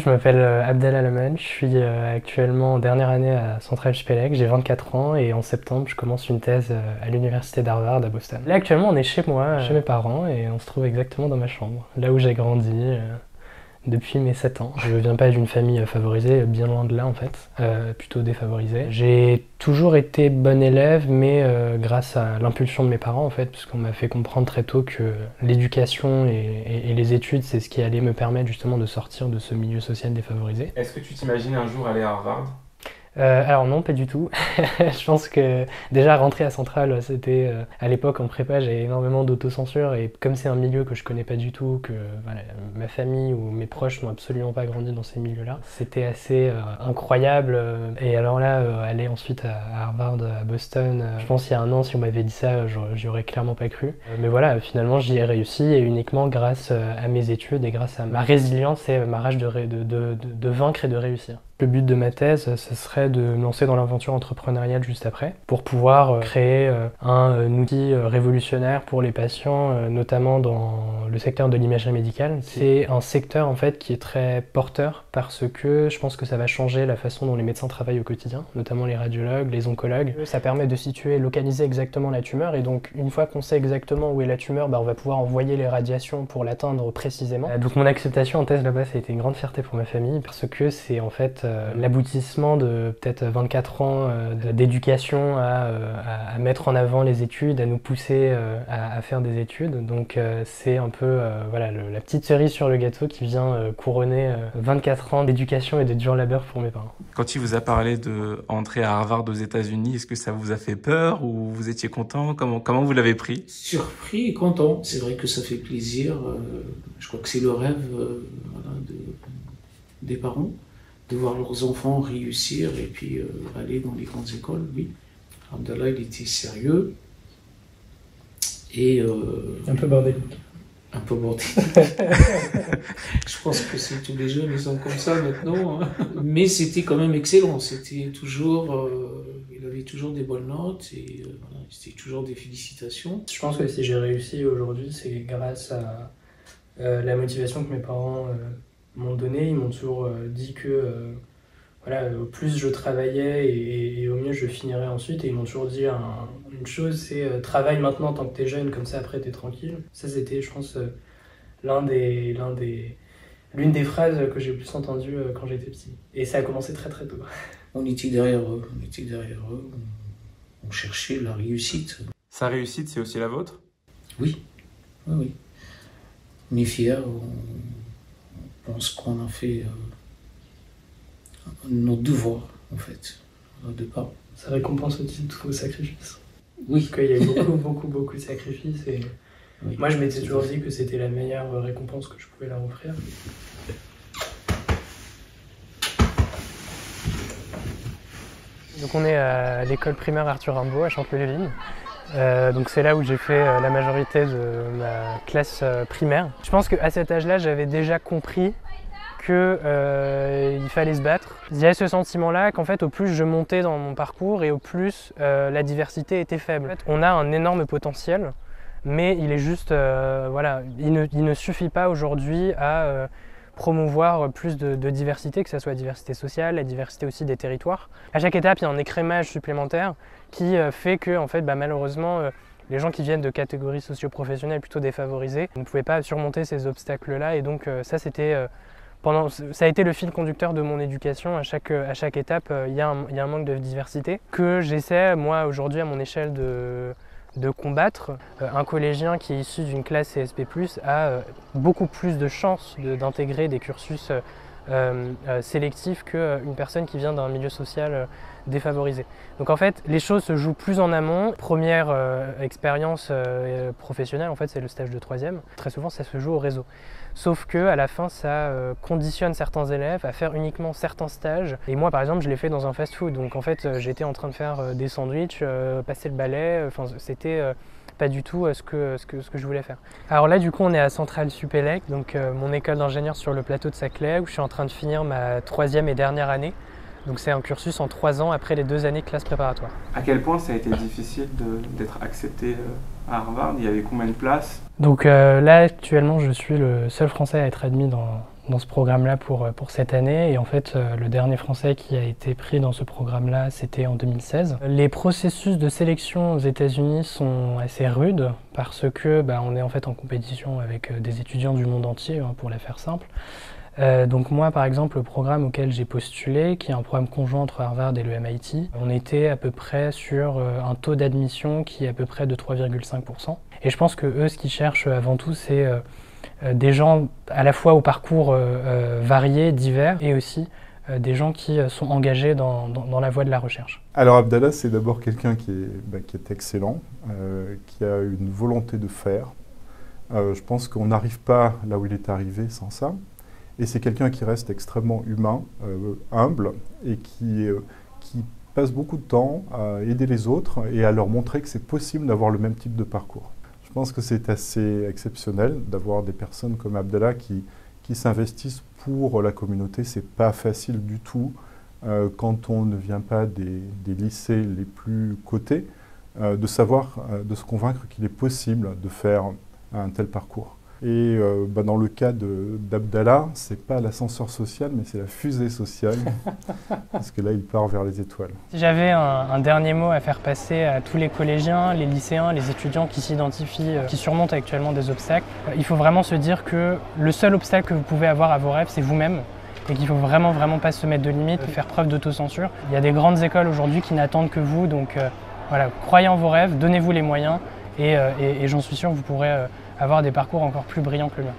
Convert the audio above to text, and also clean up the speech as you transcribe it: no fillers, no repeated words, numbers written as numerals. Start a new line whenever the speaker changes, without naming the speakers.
Je m'appelle Abdallah Laman, je suis actuellement en dernière année à Centrale Supélec, j'ai 24 ans et en septembre je commence une thèse à l'université d'Harvard à Boston. Là actuellement on est chez moi, chez mes parents et on se trouve exactement dans ma chambre, là où j'ai grandi depuis mes 7 ans. Je viens pas d'une famille favorisée, bien loin de là en fait, plutôt défavorisée. J'ai toujours été bon élève mais grâce à l'impulsion de mes parents en fait, puisqu'on m'a fait comprendre très tôt que l'éducation et les études c'est ce qui allait me permettre justement de sortir de ce milieu social défavorisé.
Est-ce que tu t'imagines un jour aller à Harvard?
Alors non, pas du tout. Je pense que déjà rentrer à Centrale, c'était à l'époque en prépa, j'avais énormément d'autocensure et comme c'est un milieu que je connais pas du tout, que voilà, ma famille ou mes proches n'ont absolument pas grandi dans ces milieux-là, c'était assez incroyable. Et alors là, aller ensuite à Harvard, à Boston, je pense il y a un an, si on m'avait dit ça, j'y aurais clairement pas cru. Mais voilà, finalement j'y ai réussi et uniquement grâce à mes études et grâce à ma résilience et ma rage de vaincre et de réussir. Le but de ma thèse, ce serait de me lancer dans l'aventure entrepreneuriale juste après, pour pouvoir créer un outil révolutionnaire pour les patients, notamment dans le secteur de l'imagerie médicale. C'est un secteur en fait qui est très porteur parce que je pense que ça va changer la façon dont les médecins travaillent au quotidien, notamment les radiologues, les oncologues. Ça permet de situer, localiser exactement la tumeur et donc une fois qu'on sait exactement où est la tumeur, on va pouvoir envoyer les radiations pour l'atteindre précisément. Donc mon acceptation en thèse là-bas, ça a été une grande fierté pour ma famille parce que c'est en fait l'aboutissement de peut-être 24 ans d'éducation à mettre en avant les études, à nous pousser à faire des études. Donc c'est un peu voilà, la petite cerise sur le gâteau qui vient couronner 24 ans d'éducation et de dur labeur pour mes parents.
Quand il vous a parlé d'entrer à Harvard aux États-Unis, est-ce que ça vous a fait peur ou vous étiez content? Comment vous l'avez pris?
Surpris et content. C'est vrai que ça fait plaisir. Je crois que c'est le rêve voilà, des parents, de voir leurs enfants réussir et puis aller dans les grandes écoles, oui. Abdallah, il était sérieux et...
un peu bordélique.
Un peu bordélique. Je pense que tous les jeunes, ils sont comme ça maintenant. Hein. Mais c'était quand même excellent. C'était toujours... il avait toujours des bonnes notes et voilà, c'était toujours des félicitations.
Je pense que si j'ai réussi aujourd'hui, c'est grâce à la motivation que mes parents... m'ont donné, ils m'ont toujours dit que voilà, au plus je travaillais et au mieux je finirais ensuite. Et ils m'ont toujours dit une chose, c'est travaille maintenant tant que t'es jeune, comme ça après t'es tranquille. Ça c'était, je pense, l'une des phrases que j'ai le plus entendues quand j'étais petit. Et ça a commencé très très tôt.
On était derrière eux, on cherchait la réussite.
Sa réussite, c'est aussi la vôtre?
Oui, oui, oui. On est fiers, je pense qu'on a fait notre devoir, en fait, de part.
Ça récompense aussi tous vos sacrifices.
Oui.
Parce qu'il y a beaucoup de sacrifices. Et oui, moi, je m'étais toujours dit que c'était la meilleure récompense que je pouvais leur offrir. Donc on est à l'école primaire Arthur Rimbaud à Chanteloup-les-Vignes. Donc c'est là où j'ai fait la majorité de ma classe primaire. Je pense qu'à cet âge-là, j'avais déjà compris qu'il fallait se battre. Il y avait ce sentiment-là qu'en fait, au plus je montais dans mon parcours et au plus la diversité était faible. En fait, on a un énorme potentiel, mais il est juste, voilà, il ne suffit pas aujourd'hui à promouvoir plus de diversité, que ce soit la diversité sociale, la diversité aussi des territoires. À chaque étape, il y a un écrémage supplémentaire qui fait que, en fait, malheureusement, les gens qui viennent de catégories socio-professionnelles plutôt défavorisées ne pouvaient pas surmonter ces obstacles-là. Et donc ça, c'était ça a été le fil conducteur de mon éducation. À chaque étape, il y a un manque de diversité que j'essaie, moi, aujourd'hui, à mon échelle de combattre. Un collégien qui est issu d'une classe CSP+, a beaucoup plus de chances d'intégrer des cursus sélectifs qu'une personne qui vient d'un milieu social défavorisé. Donc en fait, les choses se jouent plus en amont. Première expérience professionnelle, en fait, c'est le stage de 3e. Très souvent, ça se joue au réseau. Sauf qu'à la fin, ça conditionne certains élèves à faire uniquement certains stages. Et moi, par exemple, je l'ai fait dans un fast-food. Donc en fait, j'étais en train de faire des sandwichs, passer le balai. Enfin, c'était pas du tout ce que je voulais faire. Alors là, du coup, on est à Centrale Supélec, donc mon école d'ingénieur sur le plateau de Saclay, où je suis en train de finir ma 3e et dernière année. Donc c'est un cursus en 3 ans après les 2 années de classe préparatoire.
À quel point ça a été difficile d'être accepté à Harvard? Il y avait combien de places?
Donc là, actuellement, je suis le seul Français à être admis dans ce programme-là pour cette année. Et en fait, le dernier Français qui a été pris dans ce programme-là, c'était en 2016. Les processus de sélection aux États-Unis sont assez rudes parce que on est en fait en compétition avec des étudiants du monde entier, pour les faire simple. Donc moi, par exemple, le programme auquel j'ai postulé, qui est un programme conjoint entre Harvard et le MIT, on était à peu près sur un taux d'admission qui est à peu près de 3,5%. Et je pense que eux, ce qu'ils cherchent avant tout, c'est des gens à la fois au parcours variés, divers, et aussi des gens qui sont engagés dans la voie de la recherche.
Alors Abdallah, c'est d'abord quelqu'un qui est excellent, qui a une volonté de faire. Je pense qu'on n'arrive pas là où il est arrivé sans ça. Et c'est quelqu'un qui reste extrêmement humain, humble, et qui passe beaucoup de temps à aider les autres et à leur montrer que c'est possible d'avoir le même type de parcours. Je pense que c'est assez exceptionnel d'avoir des personnes comme Abdallah qui s'investissent pour la communauté. C'est pas facile du tout quand on ne vient pas des lycées les plus cotés, de se convaincre qu'il est possible de faire un tel parcours. Et dans le cas d'Abdallah, c'est pas l'ascenseur social, mais c'est la fusée sociale, parce que là, il part vers les étoiles.
Si j'avais un dernier mot à faire passer à tous les collégiens, les lycéens, les étudiants qui s'identifient, qui surmontent actuellement des obstacles, il faut vraiment se dire que le seul obstacle que vous pouvez avoir à vos rêves, c'est vous-même, et qu'il faut vraiment pas se mettre de limites, faire preuve d'autocensure. Il y a des grandes écoles aujourd'hui qui n'attendent que vous, donc voilà, croyez en vos rêves, donnez-vous les moyens, et j'en suis sûr que vous pourrez avoir des parcours encore plus brillants que le mien.